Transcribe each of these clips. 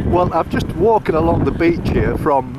Well, I'm just walking along the beach here from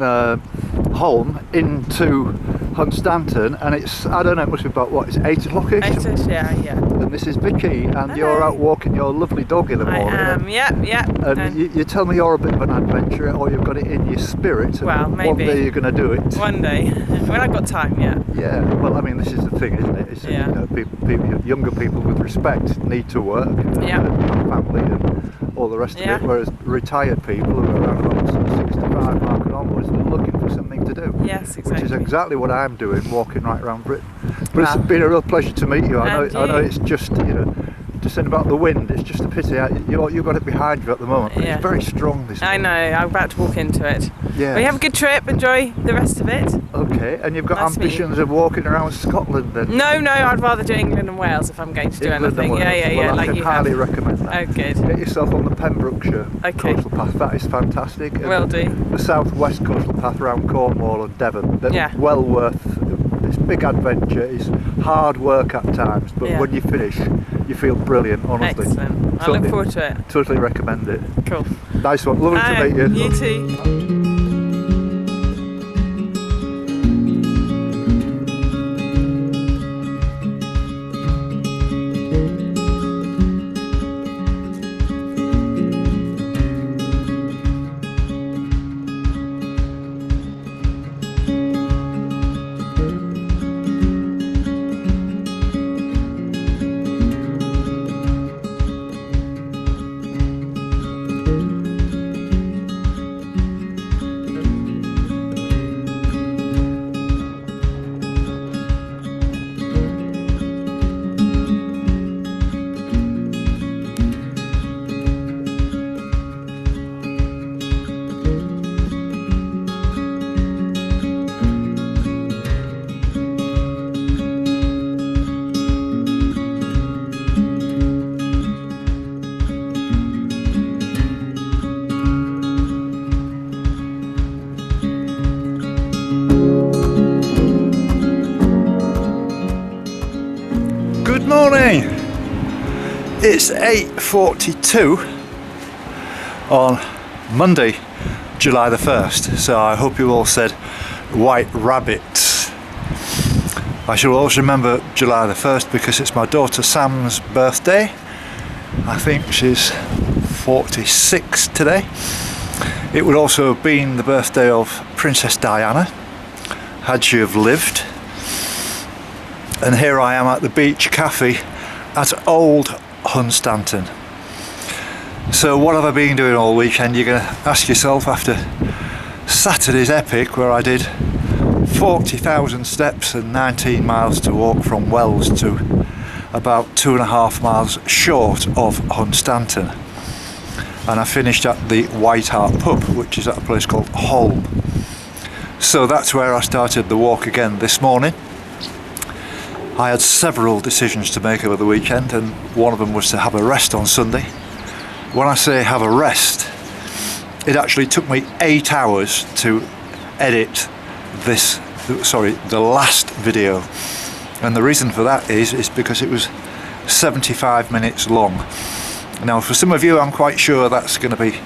Holm into Hunstanton, and it's, I don't know, it must be about, what, it's 8 o'clock-ish? 8ish, yeah. And this is Vicky, and Hello. you're out walking your lovely dog in the morning. I am, yeah. And you tell me you're a bit of an adventurer, or you've got it in your spirit. And well, maybe. One day you're going to do it. One day, when I've got time, yeah. Yeah, well, I mean, this is the thing, isn't it? It's, Yeah. you know, people, younger people with respect need to work and Yeah. have family and all the rest of it, whereas retired people who are around about 65 mark and onwards, they're looking for something to do. Yes, exactly. Which is exactly what I'm doing, walking right around Britain. But it's been a real pleasure to meet you. I know it's just, you know, just saying about the wind, it's just a pity. You've got it behind you at the moment, but it's very strong this morning. I know, I'm about to walk into it. Yeah. We have a good trip, enjoy the rest of it. Okay, and you've got ambitions of walking around Scotland then? No, I'd rather do England and Wales if I'm going to do anything. Yeah, well, like I you can highly have. recommend that. Oh, good. Get yourself on the Pembrokeshire coastal path, that is fantastic. Will do. The southwest coastal path around Cornwall and Devon, they're well worth this big adventure. It's hard work at times, but when you finish, you feel brilliant, honestly. Excellent. I look forward to it. Totally recommend it. Cool. Nice one. Lovely to meet you. You too. Good morning. It's 8:42 on Monday, July the 1st. So I hope you all said white rabbits. I shall always remember July the 1st because it's my daughter Sam's birthday. I think she's 46 today. It would also have been the birthday of Princess Diana, had she have lived. And here I am at the beach cafe at Old Hunstanton. So what have I been doing all weekend? You're going to ask yourself after Saturday's epic, where I did 40,000 steps and 19 miles to walk from Wells to about 2.5 miles short of Hunstanton. And I finished at the White Hart pub, which is at a place called Holm. So that's where I started the walk again this morning. I had several decisions to make over the weekend, and one of them was to have a rest on Sunday. When I say have a rest, it actually took me 8 hours to edit the last video. And the reason for that is because it was 75 minutes long. Now for some of you I'm quite sure that's going to be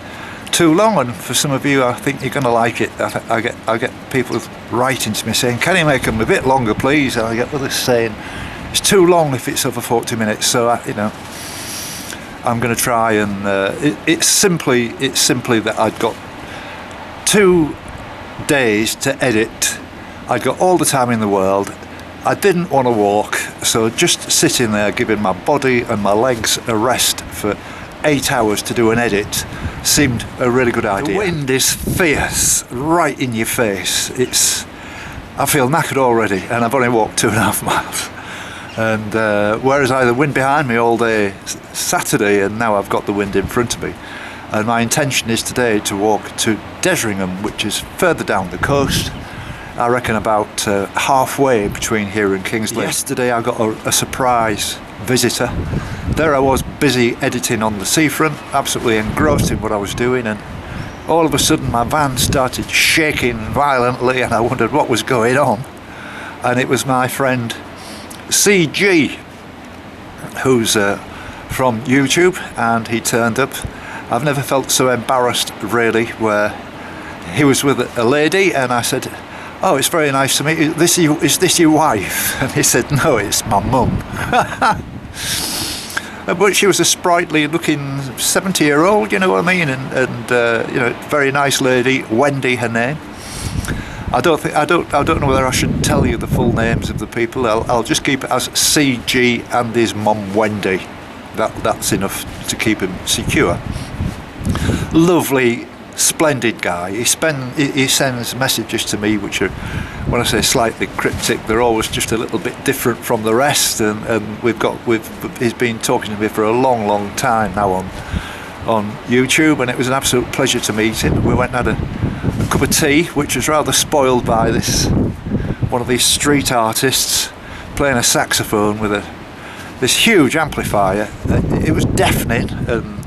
too long, and for some of you I think you're going to like it. I get people writing to me saying, can you make them a bit longer please? And I get others saying it's too long if it's over 40 minutes. So I'm going to try, and it's simply that I'd got 2 days to edit. I'd got all the time in the world. I didn't want to walk, so just sitting there giving my body and my legs a rest for 8 hours to do an edit seemed a really good idea. The wind is fierce, right in your face. I feel knackered already, and I've only walked 2.5 miles. And whereas I had the wind behind me all day Saturday, and now I've got the wind in front of me. And my intention is today to walk to Dersingham, which is further down the coast. I reckon about halfway between here and Kingsley. Yesterday I got a surprise visitor. There I was busy editing on the seafront, absolutely engrossed in what I was doing, and all of a sudden my van started shaking violently, and I wondered what was going on. And it was my friend CG, who's from YouTube, and he turned up I've never felt so embarrassed really, where he was with a lady and I said, "Oh, it's very nice to meet you. Is this your wife?" And he said, "No, it's my mum." But she was a sprightly looking 70-year-old, you know what I mean, and you know, very nice lady, Wendy her name. I don't know whether I should tell you the full names of the people. I'll just keep it as CG and his mum Wendy. That's enough to keep him secure. Lovely, splendid guy. He sends messages to me which are, when I say slightly cryptic, they're always just a little bit different from the rest. And he's been talking to me for a long time now on YouTube, and it was an absolute pleasure to meet him. We went and had a cup of tea, which was rather spoiled by one of these street artists playing a saxophone with this huge amplifier. It was deafening, and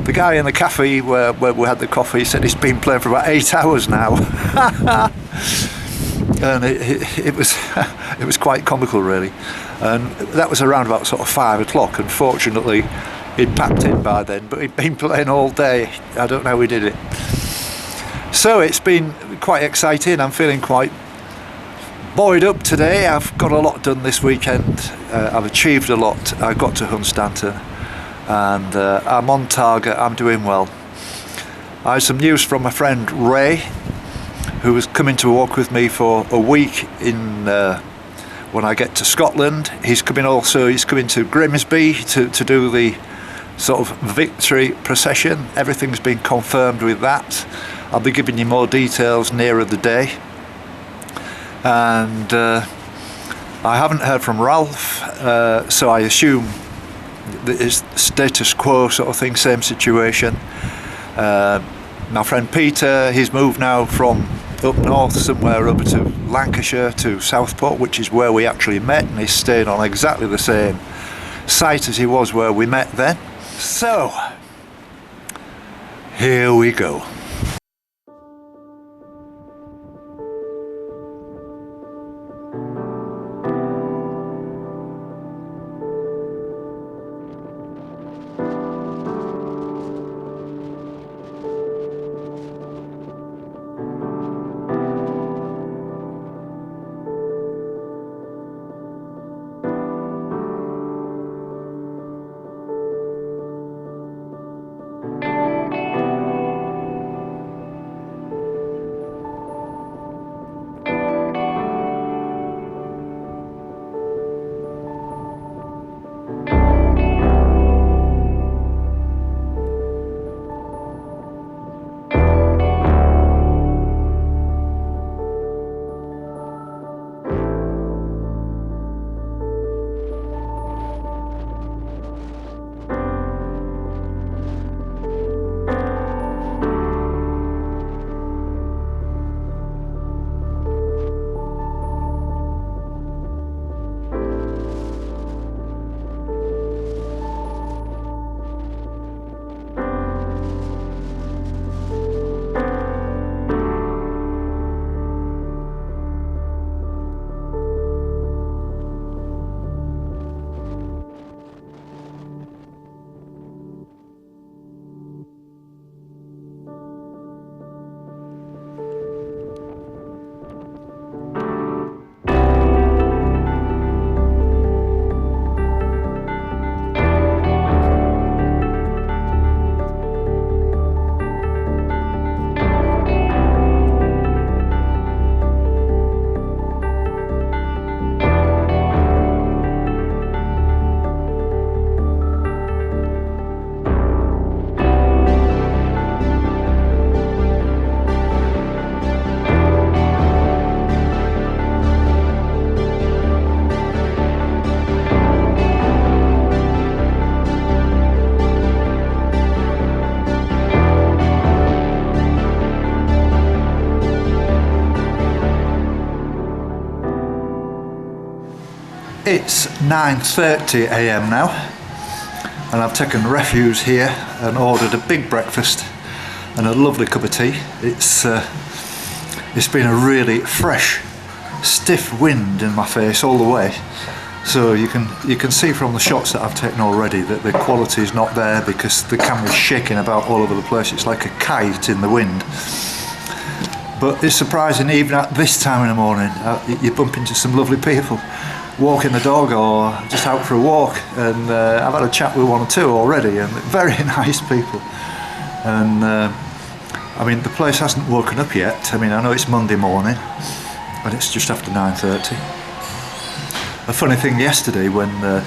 the guy in the cafe where we had the coffee said he's been playing for about 8 hours now. And it was quite comical really. And that was around about sort of 5 o'clock. Unfortunately, he'd packed in by then, but he'd been playing all day. I don't know how he did it. So it's been quite exciting. I'm feeling quite buoyed up today. I've got a lot done this weekend. I've achieved a lot. I got to Hunstanton, and I'm on target. I'm doing well. I had some news from my friend Ray, who was coming to walk with me for a week when I get to Scotland. He's coming to Grimsby to do the sort of victory procession. Everything's been confirmed with that. I'll be giving you more details nearer the day. And I haven't heard from Ralph, so I assume that it's status quo sort of thing, same situation. My friend Peter, he's moved now from up north somewhere over to Lancashire, to Southport, which is where we actually met, and he's staying on exactly the same site as he was where we met then. So, here we go. It's 9:30 AM now, and I've taken refuge here and ordered a big breakfast and a lovely cup of tea. It's been a really fresh, stiff wind in my face all the way, So you can see from the shots that I've taken already that the quality is not there because the camera's shaking about all over the place. It's like a kite in the wind. But it's surprising, even at this time in the morning, you bump into some lovely people walking the dog or just out for a walk, and I've had a chat with one or two already, and very nice people. And I mean, the place hasn't woken up yet. I mean, I know it's Monday morning and it's just after 9:30. A funny thing yesterday when I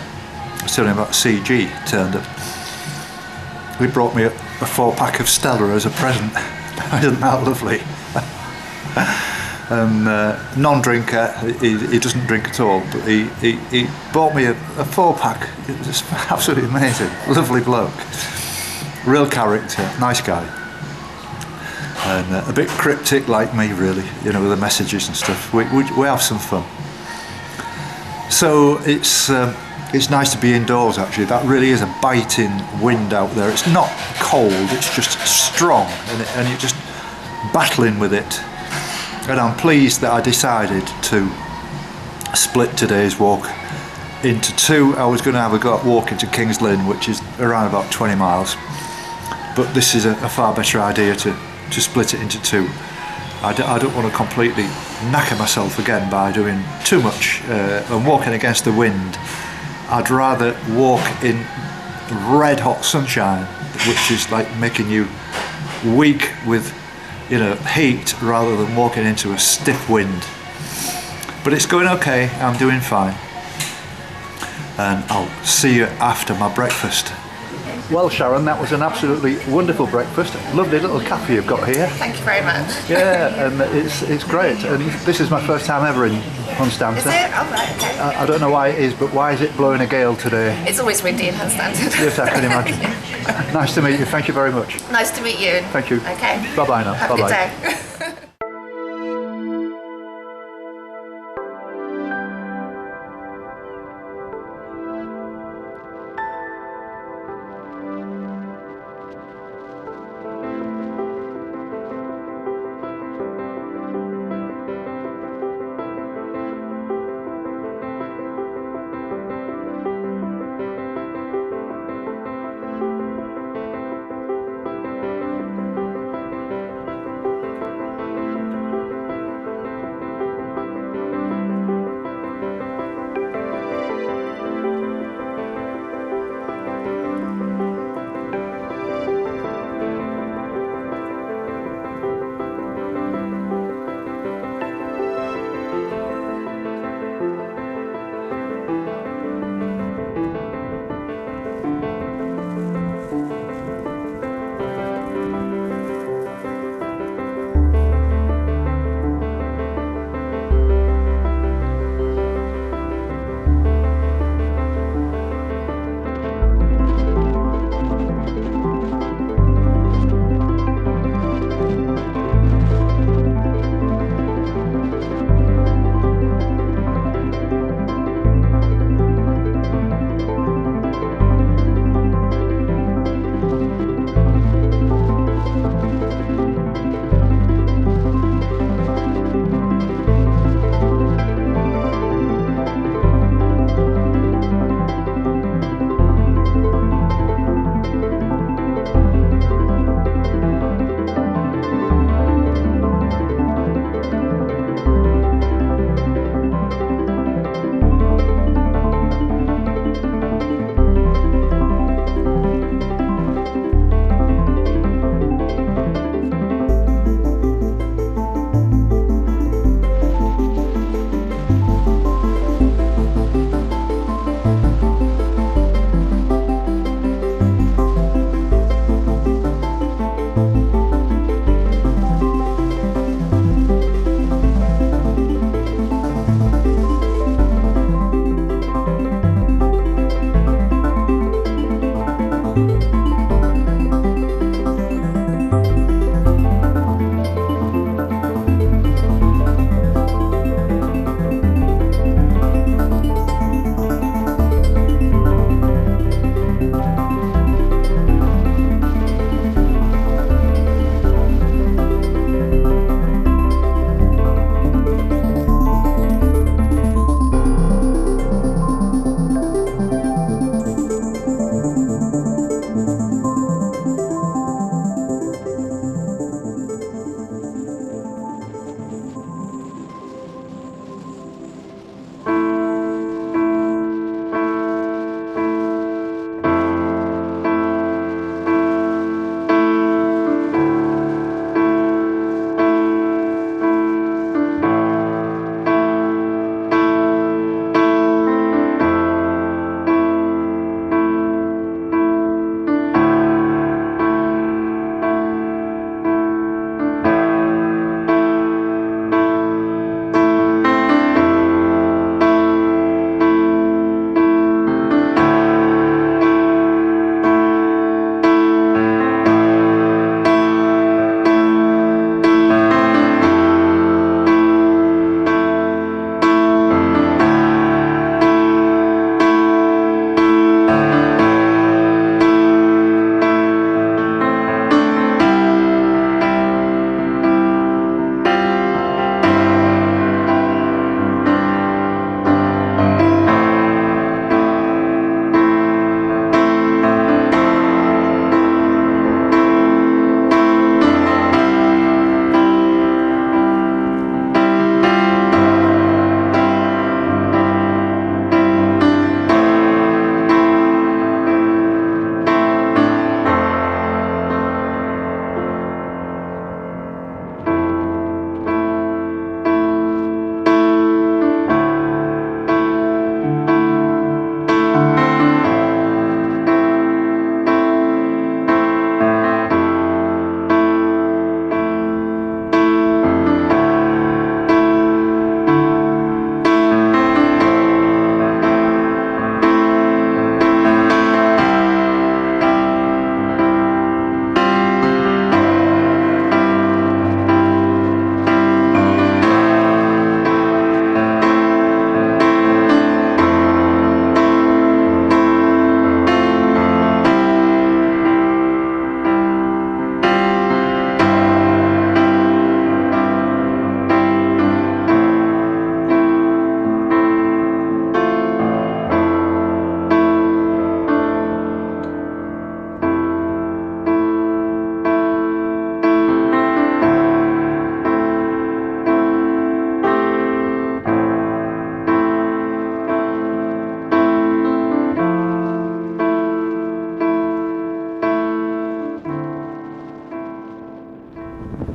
was telling him about CG turned up, he brought me a 4-pack of Stella as a present. Isn't that lovely? And non-drinker, he doesn't drink at all, but he bought me a 4-pack. It was just absolutely amazing. Lovely bloke, real character, nice guy, and a bit cryptic like me, really, you know, with the messages and stuff. We have some fun. So it's nice to be indoors. Actually, that really is a biting wind out there. It's not cold, it's just strong, and you're just battling with it. And I'm pleased that I decided to split today's walk into two. I was going to have a go at walking to King's Lynn, which is around about 20 miles, but this is a far better idea to split it into two. I don't want to completely knacker myself again by doing too much and walking against the wind. I'd rather walk in red hot sunshine, which is like making you weak with, you know, heat, rather than walking into a stiff wind. But it's going okay, I'm doing fine. And I'll see you after my breakfast. Well, Sharon, that was an absolutely wonderful breakfast. Lovely little cafe you've got here. Thank you very much. Yeah, and it's great. And this is my first time ever in Hunstanton. Is it? Oh, right, okay. I don't know why it is, but why is it blowing a gale today? It's always windy in Hunstanton. Yes, I can imagine. Nice to meet you. Thank you very much. Nice to meet you. Thank you. Okay. Bye-bye now. Have a good day.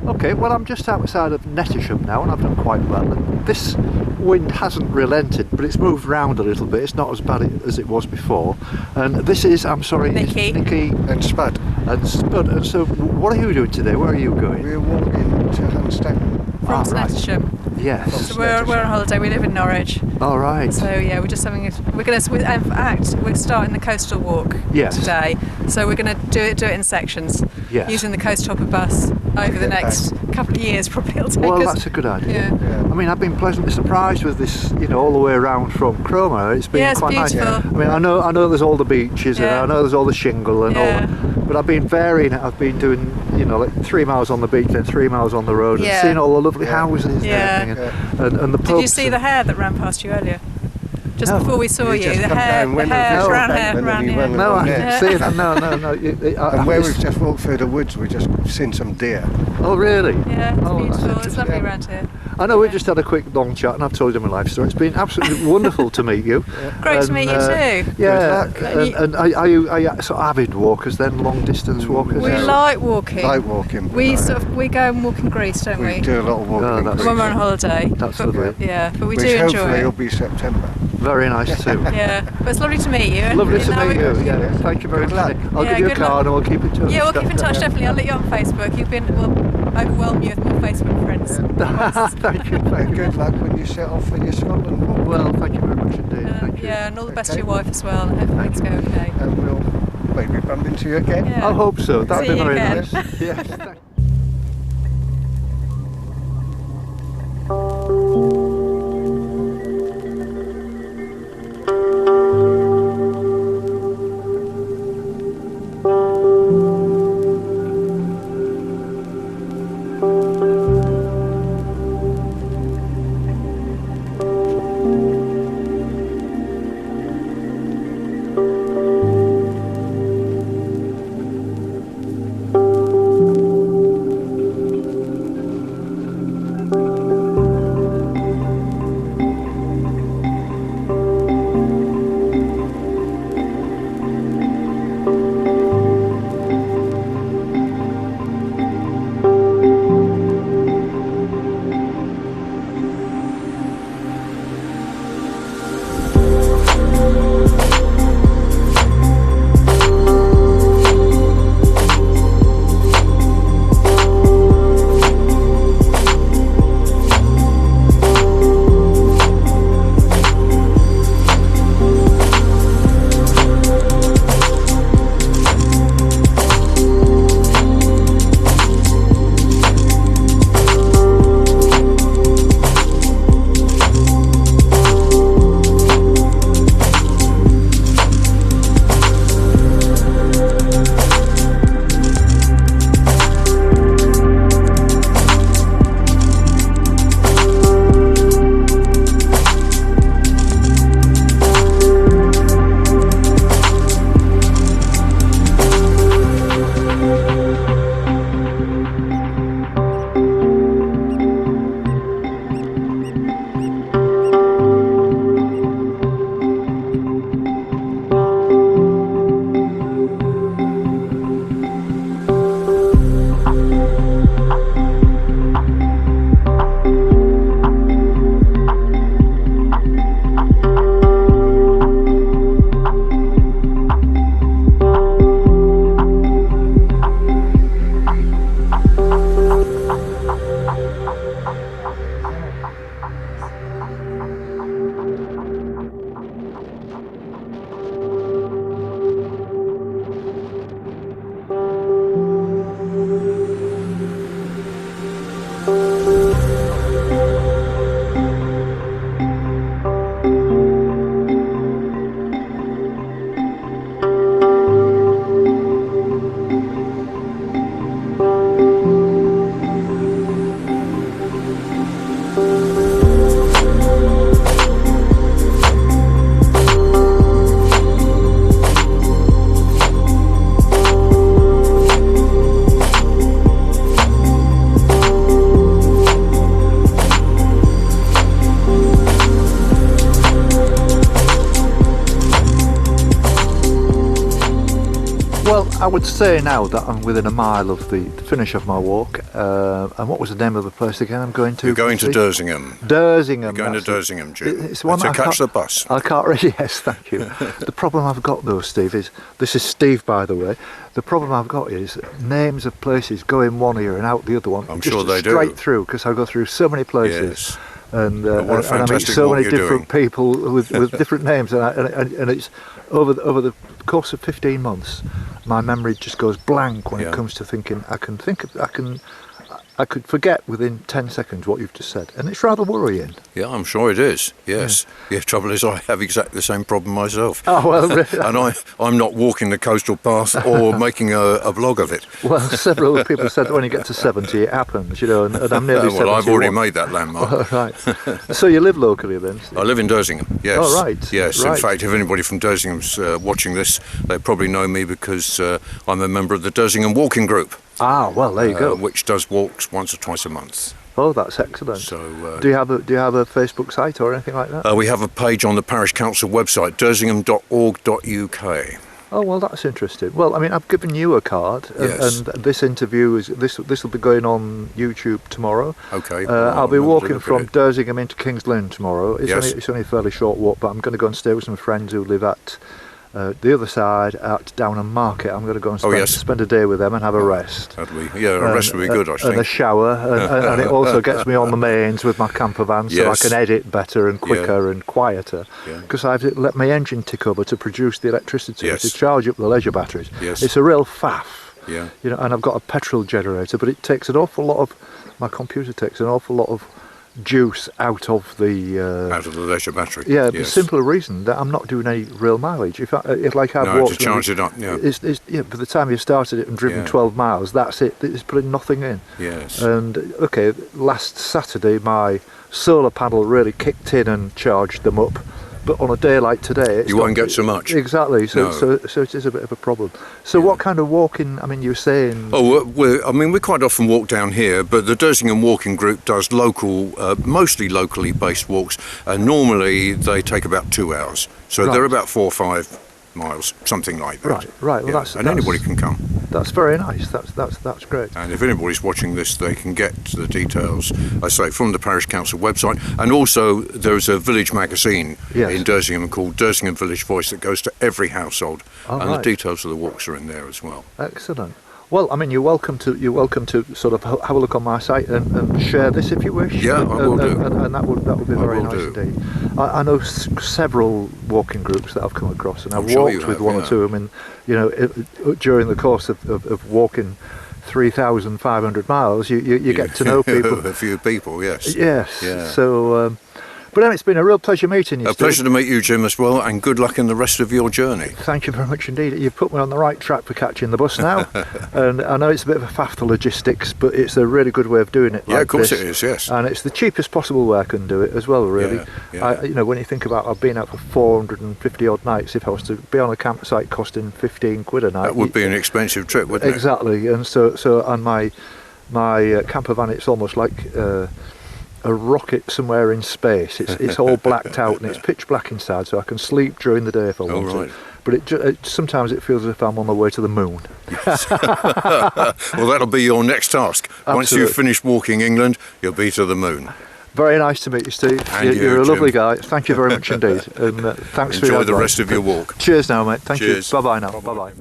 Okay, well I'm just outside of Nettisham now and I've done quite well. And this wind hasn't relented, but it's moved round a little bit. It's not as bad as it was before. And this is, I'm sorry, Nikki. Nikki And Spud. and Spud. And so what are you doing today? Where are you going? We're walking to Hunstanton. From right. Nettisham. Yes. So we're on holiday. We live in Norwich. All right. So yeah, we're just having. We're starting the coastal walk Yes. today. So we're going to do it in sections. Yes. Using the coast hopper bus over the next couple of years, probably it'll take Well, us. that's a good idea. Yeah. I mean, I've been pleasantly surprised with this, all the way around from Cromer. It's been Yeah, it's quite beautiful. nice. I mean, I know there's all the beaches Yeah. and I know there's all the shingle and Yeah. all, but I've been varying it. I've been doing, like 3 miles on the beach, then 3 miles on the road, Yeah. and seeing all the lovely houses Yeah. and everything, and the pubs. Did you see the hare that ran past you earlier? Just No. before we saw He you, just the come hare, down, the went hare, over his brown hare, embankment ran and he here. went No, I along didn't there. see that. No. And where we've just walked through the woods, we just seen some deer. Oh, really? Yeah, it's Oh, that's beautiful. It's interesting. lovely around here. I know we just had a quick long chat and I've told you my life story. It's been absolutely wonderful to meet you. Great to meet you too. Yeah, luck. and are you sort of avid walkers then, long distance walkers? We like walking. Like walking. We go and walk in Greece, don't we? We do a lot of walking. Oh, in that's- Greece, When we're on holiday. That's but, lovely. Yeah, but we which do enjoy hopefully will it. be September. Very nice too. Yeah, but it's lovely to meet you. and- Lovely and to now meet we- you. Yeah, thank you very Good much. luck. I'll Yeah, give you a good card luck. and we'll keep in touch. Yeah, we'll keep in touch definitely. I'll let you on Facebook. We'll overwhelm you with more Facebook friends. Thank you. And Thank you. good luck when you set off for your Scotland walk. Well, thank you very much indeed. Thank you. Yeah, and all the best Okay. to your wife as well. I hope things go okay. And we'll maybe bump into you again. Yeah. I hope so. That'd See be you very again. nice. Yes. Thank I would say now that I'm within a mile of the finish of my walk. And what was the name of the place again I'm going to? You're going to Dersingham. Dersingham. You're going to Dersingham, Jim. It's one to I catch can't- the bus. I can't really. Yes, thank you. The problem I've got though, Steve, is this is Steve, by the way. The problem I've got is names of places go in one ear and out the other one. I'm just sure they do. Straight through, because I go through so many places. Yes. And, What a and I meet fantastic so walk many you're different people with different names, and it's over the course of 15 months, my memory just goes blank when Yeah. it comes to thinking. I could forget within 10 seconds what you've just said, and it's rather worrying. Yeah, I'm sure it is. Yes. The trouble is, I have exactly the same problem myself. Oh well, really? And I'm not walking the coastal path or making a vlog of it. Well, several people said when you get to 70 it happens, and I'm nearly 71. Well, I've already made that landmark. Oh, right. So you live locally then, Steve? I live in Dersingham, yes. Oh, right. Yes, Right. in fact, if anybody from Dersingham's watching this, they probably know me because I'm a member of the Dersingham Walking Group, Ah, well, there you go. which does walks once or twice a month. Oh, that's excellent. So Do you have a Facebook site or anything like that? we have a page on the parish council website, dersingham.org.uk. Oh, well, that's interesting. Well, I mean, I've given you a card, Yes. and this interview this will be going on YouTube tomorrow. Okay. I'll be remember to walking look at from it. Dersingham into King's Lynn tomorrow. It's Yes. only a fairly short walk, but I'm going to go and stay with some friends who live at the other side at Downham Market. I'm going to go and spend a day with them and have a rest. A rest would be good, I And a think. shower, and it also gets me on the mains with my camper van, so Yes. I can edit better and quicker and quieter. Yeah. Because I've let my engine tick over to produce the electricity Yes. to charge up the leisure batteries. Yes. It's a real faff. Yeah. And I've got a petrol generator, but it takes an awful lot of. My computer takes an awful lot of juice out of the. Out of the leisure battery. Yeah, the Yes. simple reason that I'm not doing any real mileage. If I've No, walked, to charge it up, yeah. It's, by the time you've started it and driven Yeah. 12 miles, that's it. It's putting nothing in. Yes. And okay, last Saturday my solar panel really kicked in and charged them up. But on a day like today, You won't get so much. Exactly. So, No. so it is a bit of a problem. So, what kind of walking? I mean, you were saying. Oh, we quite often walk down here, but the Dersingham Walking Group does mostly locally based walks, and normally they take about 2 hours. So Right. they're about 4 or 5 miles, something like that. Right. Well, Yeah. that's anybody can come. That's very nice. That's great. And if anybody's watching this, they can get the details, I say, from the Parish Council website. And also, there's a village magazine Yes. in Dersingham called Dersingham Village Voice that goes to every household. Oh, and right. the details of the walks are in there as well. Excellent. Well, I mean, you're welcome to sort of have a look on my site and share this if you wish. Yeah, I will do. And that would be very will nice do. indeed. I know several walking groups that I've come across, and I've I'm sure you walked with have, one or yeah. two of them. And during the course of walking 3,500 miles, you get to know people. A few people, yes. Yes. Yeah. So. But then it's been a real pleasure meeting you. A Steve. pleasure to meet you, Jim, as well, and good luck in the rest of your journey. Thank you very much indeed. You've put me on the right track for catching the bus now. And I know it's a bit of a faff, the logistics, but it's a really good way of doing it. Yeah, like of course this. it is, yes. And it's the cheapest possible way I can do it as well, really. Yeah, yeah. When you think about I've been out for 450 odd nights, if I was to be on a campsite costing 15 quid a night. That would be an expensive trip, wouldn't Exactly. And so on my camper van, it's almost like a rocket somewhere in space. It's all blacked out and it's pitch black inside, so I can sleep during the day if I Oh, want right. to. But sometimes it feels as if I'm on the way to the moon. it? Well, that'll be your next task. Once Absolutely. you've finished walking England, you'll be to the moon. Very nice to meet you, Steve. And You're a you, lovely Jim. guy. Thank you very much indeed. And thanks for your Enjoy the advice. rest of your walk. Cheers now, mate. Thank Cheers. you. Bye-bye now. Bye-bye. Bye-bye.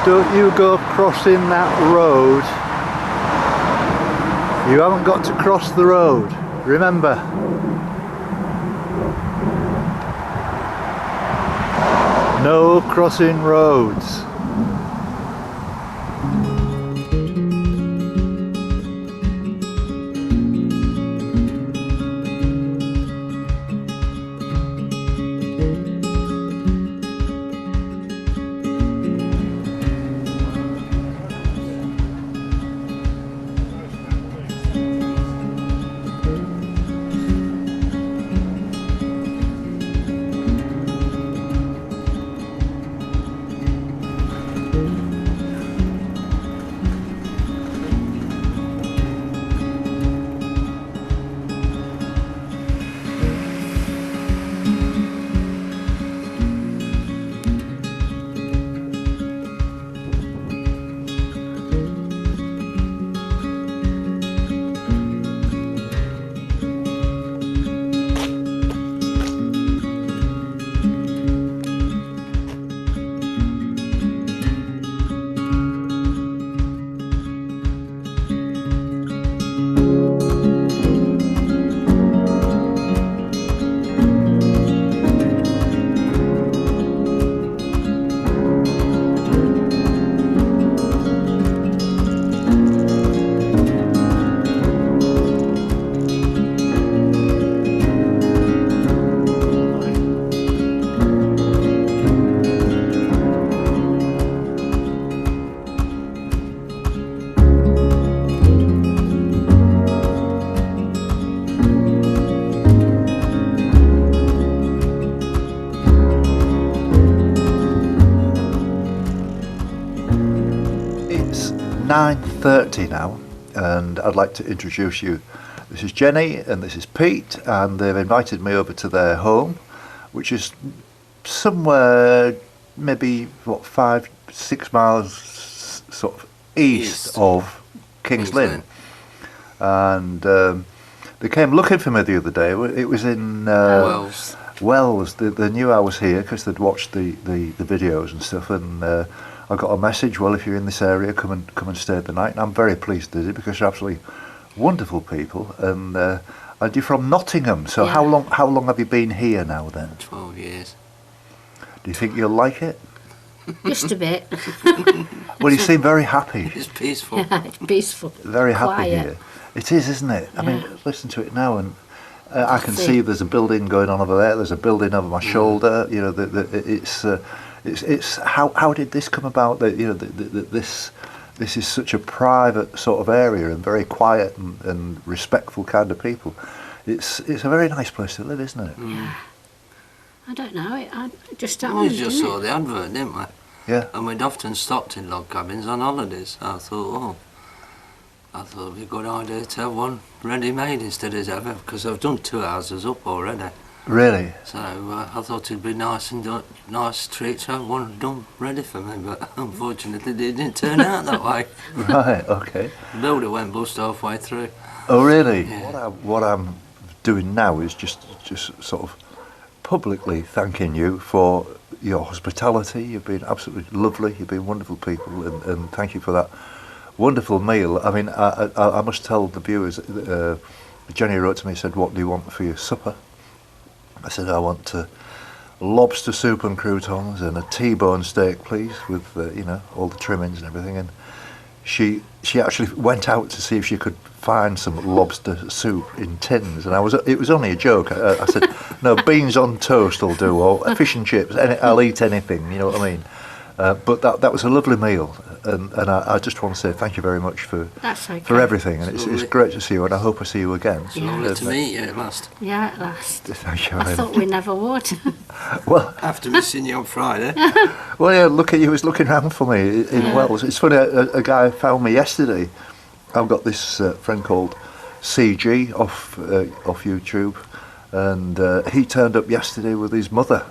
don't you go crossing that road. You haven't got to cross the road, remember. No crossing roads. It's 9:30 now, and I'd like to introduce you. This is Jenny and this is Pete, and they've invited me over to their home, which is somewhere maybe 5-6 miles sort of east of King's Lynn. And they came looking for me the other day. It was in Wells. They knew I was here because they'd watched the videos and stuff, and I got a message, well, if you're in this area, come and stay the night. And I'm very pleased they did, because they're absolutely wonderful people. And you're from Nottingham, so Yeah. how long have you been here now then? 12 years. Do you think you'll like it? Just a bit. Well, you seem very happy. It's peaceful. It's peaceful. Very happy Quiet. here. It is, isn't it? I mean, Yeah. listen to it now, and I can See. see there's a building going on over there. There's a building over my shoulder. You know, it's how did this come about? That this is such a private sort of area and very quiet and respectful kind of people. It's a very nice place to live, isn't it? I don't know. I just We happened, just didn't saw it? the advert, didn't we? Yeah. And we'd often stopped in log cabins on holidays. I thought it'd be a good idea to have one ready-made instead of ever, because I've done 2 houses up already. Really? So I thought it'd be nice treat to have one done ready for me, but unfortunately it didn't turn out that way. Right. Okay. The builder went bust halfway through. Oh, really? Yeah. What I'm doing now is just sort of publicly thanking you for your hospitality. You've been absolutely lovely. You've been wonderful people, and thank you for that wonderful meal. I mean, I must tell the viewers. Jenny wrote to me and said, "What do you want for your supper?" I said, "I want lobster soup and croutons and a T-bone steak, please, with all the trimmings and everything." And she actually went out to see if she could find some lobster soup in tins, and it was only a joke. I said, "No, beans on toast will do, or fish and chips. I'll eat anything." You know what I mean? But that was a lovely meal, and I just want to say thank you very much for everything, and it's great to see you, and I hope I see you again. So, Lovely to meet you at last. Yeah, at last. Thank you I very thought much. we never would. Well, After missing you on Friday. well, yeah. Look at you. He was looking around for me in Yeah. Wells. It's funny. A guy found me yesterday. I've got this friend called CG off YouTube, and he turned up yesterday with his mother,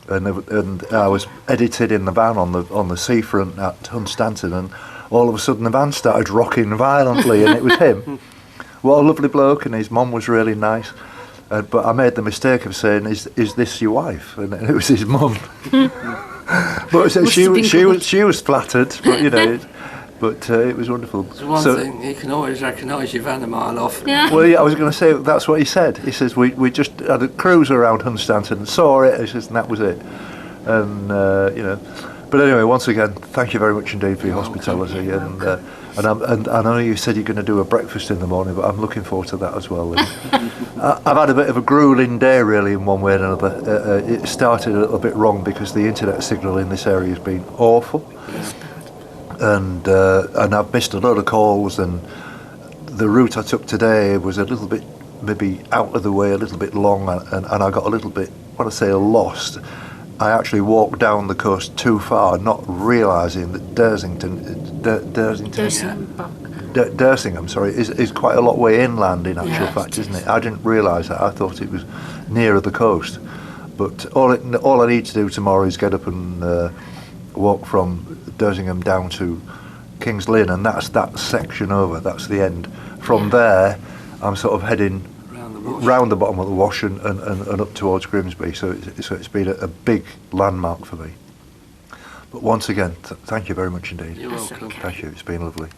and I was edited in the van on the seafront at Hunstanton, and all of a sudden the van started rocking violently, and it was him. What a lovely bloke, and his mum was really nice. But I made the mistake of saying, "Is this your wife?" And it was his mum. But so Must she have been good. she was flattered, but you know, it was wonderful. There's one thing, you can always recognise your van a mile off. Yeah. Well, yeah, I was going to say that's what he said. He says we just had a cruise around Hunstanton and saw it. He says, and that was it. And you know, but anyway, once again, thank you very much indeed for your hospitality. And I know you said you're going to do a breakfast in the morning, but I'm looking forward to that as well. And I've had a bit of a grueling day, really, in one way or another. It started a little bit wrong because the internet signal in this area has been awful. And I've missed a lot of calls, and the route I took today was a little bit maybe out of the way, a little bit long, and I got a little bit, when I say lost, I actually walked down the coast too far, not realising that Dersingham, sorry, is quite a lot way inland in actual fact, isn't it? I didn't realise that. I thought it was nearer the coast. But all I need to do tomorrow is get up and walk from Dersingham down to King's Lynn, and that's that section over. That's the end. From there, I'm sort of heading round the bottom of the Wash and up towards Grimsby. So it's been a big landmark for me. But once again, thank you very much indeed. You're welcome. okay. Thank you. It's been lovely.